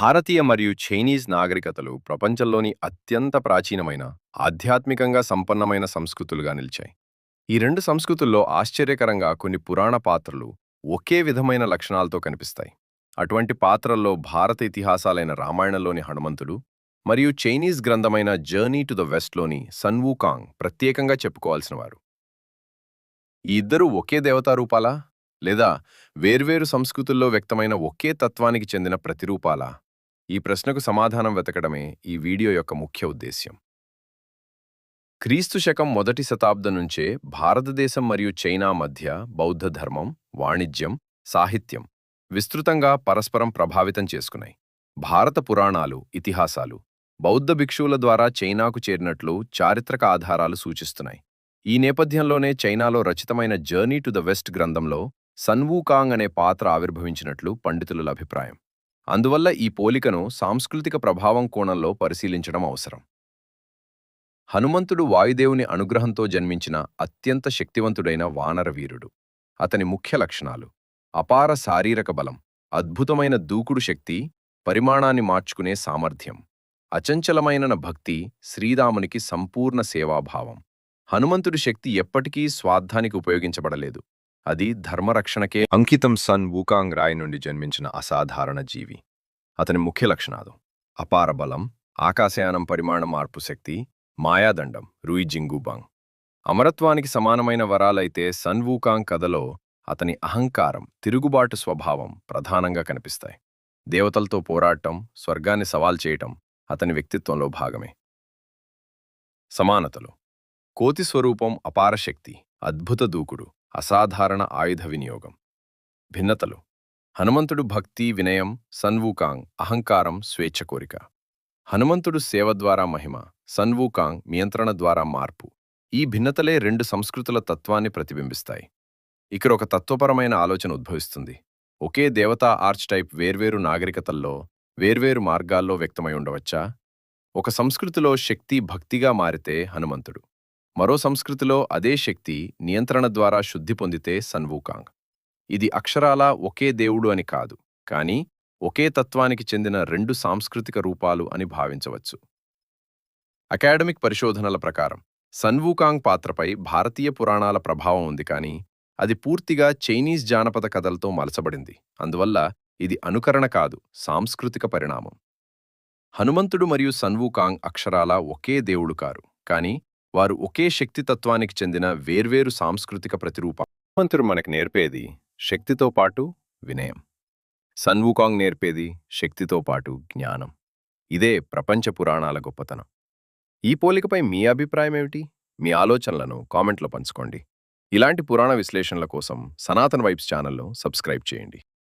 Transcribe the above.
భారతీయ మరియు చైనీస్ నాగరికతలు ప్రపంచంలోని అత్యంత ప్రాచీనమైన, ఆధ్యాత్మికంగా సంపన్నమైన సంస్కృతులుగా నిలిచాయి. ఈ రెండు సంస్కృతుల్లో ఆశ్చర్యకరంగా కొన్ని పురాణ పాత్రలు ఒకే విధమైన లక్షణాలతో కనిపిస్తాయి. అటువంటి పాత్రల్లో భారత ఇతిహాసాలైన రామాయణంలోని హనుమంతుడు మరియు చైనీస్ గ్రంథమైన జర్నీ టు ద వెస్ట్లోని సన్ వూకాంగ్ ప్రత్యేకంగా చెప్పుకోవాల్సినవారు. ఈ ఇద్దరూ ఒకే దేవతా రూపాలా, లేదా వేర్వేరు సంస్కృతుల్లో వ్యక్తమైన ఒకే తత్వానికి చెందిన ప్రతిరూపాలా? ఈ ప్రశ్నకు సమాధానం వెతకడమే ఈ వీడియో యొక్క ముఖ్య ఉద్దేశ్యం. క్రీస్తు శకం మొదటి శతాబ్దం నుంచే భారతదేశం మరియు చైనా మధ్య బౌద్ధ ధర్మం, వాణిజ్యం, సాహిత్యం విస్తృతంగా పరస్పరం ప్రభావితం చేసుకున్నాయి. భారత పురాణాలు, ఇతిహాసాలు బౌద్ధ భిక్షువుల ద్వారా చైనాకు చేరినట్లు చారిత్రక ఆధారాలు సూచిస్తున్నాయి. ఈ నేపథ్యంలోనే చైనాలో రచితమైన జర్నీ టు ద వెస్ట్ గ్రంథంలో సన్ వూకాంగ్ అనే పాత్ర ఆవిర్భవించినట్లు పండితుల అభిప్రాయం. అందువల్ల ఈ పోలికను సాంస్కృతిక ప్రభావం కోణంలో పరిశీలించడం అవసరం. హనుమంతుడు వాయుదేవుని అనుగ్రహంతో జన్మించిన అత్యంత శక్తివంతుడైన వానరవీరుడు. అతని ముఖ్య లక్షణాలు: అపార శారీరక బలం, అద్భుతమైన దూకుడు శక్తి, పరిమాణాన్ని మార్చుకునే సామర్థ్యం, అచంచలమైన భక్తి, శ్రీరామునికి సంపూర్ణ సేవాభావం. హనుమంతుడి శక్తి ఎప్పటికీ స్వార్థానికి ఉపయోగించబడలేదు. అది ధర్మరక్షణకే అంకితం. సన్ వూకాంగ్ రాయ్ నుండి జన్మించిన అసాధారణ జీవి. అతని ముఖ్య లక్షణాలు: అపార బలం, ఆకాశయానం పరిమాణ మార్పు శక్తి, మాయాదండం రూయి జింగూబాంగ్. అమరత్వానికి సమానమైన వరాలైతే సన్ వూకాంగ్ కథలో అతని అహంకారం, తిరుగుబాటు స్వభావం ప్రధానంగా కనిపిస్తాయి. దేవతలతో పోరాటం, స్వర్గాన్ని సవాల్ చేయటం అతని వ్యక్తిత్వంలో భాగమే. సమానతలు: కోతి స్వరూపం, అపార శక్తి, అద్భుత దూకుడు, అసాధారణ ఆయుధ వినియోగం. భిన్నతలు: హనుమంతుడు భక్తి, వినయం, సన్ వూకాంగ్ అహంకారం, స్వేచ్ఛ కోరిక. హనుమంతుడు సేవ ద్వారా మహిమ, సన్ వూకాంగ్ నియంత్రణ ద్వారా మార్పు. ఈ భిన్నతలే రెండు సంస్కృతుల తత్వాన్ని ప్రతిబింబిస్తాయి. ఇక్కడ ఒక తత్వపరమైన ఆలోచన ఉద్భవిస్తుంది. ఒకే దేవతా ఆర్చ్ టైప్ వేర్వేరు నాగరికతల్లో, వేర్వేరు మార్గాల్లో వ్యక్తమై ఉండవచ్చా? ఒక సంస్కృతిలో శక్తి భక్తిగా మారితే హనుమంతుడు, మరో సంస్కృతిలో అదే శక్తి నియంత్రణ ద్వారా శుద్ధి పొందితే సన్ వూకాంగ్. ఇది అక్షరాలా ఒకే దేవుడు అని కాదు, కానీ ఒకే తత్వానికి చెందిన రెండు సాంస్కృతిక రూపాలు అని భావించవచ్చు. అకాడమిక్ పరిశోధనల ప్రకారం సన్ వూకాంగ్ పాత్రపై భారతీయ పురాణాల ప్రభావం ఉంది, కానీ అది పూర్తిగా చైనీస్ జానపద కథలతో మలచబడింది. అందువల్ల ఇది అనుకరణ కాదు, సాంస్కృతిక పరిణామం. హనుమంతుడు మరియు సన్ వూకాంగ్ అక్షరాలా ఒకే దేవుడు కారు, కానీ వారు ఒకే శక్తితత్వానికి చెందిన వేర్వేరు సాంస్కృతిక ప్రతిరూపం. హనుమంతుడు మనకు నేర్పేది శక్తితో పాటు వినయం. సన్ వూకాంగ్ నేర్పేది శక్తితో పాటు జ్ఞానం. ఇదే ప్రపంచ పురాణాల గొప్పతనం. ఈ పోలికపై మీ అభిప్రాయం ఏమిటి? మీ ఆలోచనలను కామెంట్లో పంచుకోండి. ఇలాంటి పురాణ విశ్లేషణల కోసం సనాతన వైబ్స్ ఛానల్ను సబ్స్క్రైబ్ చేయండి.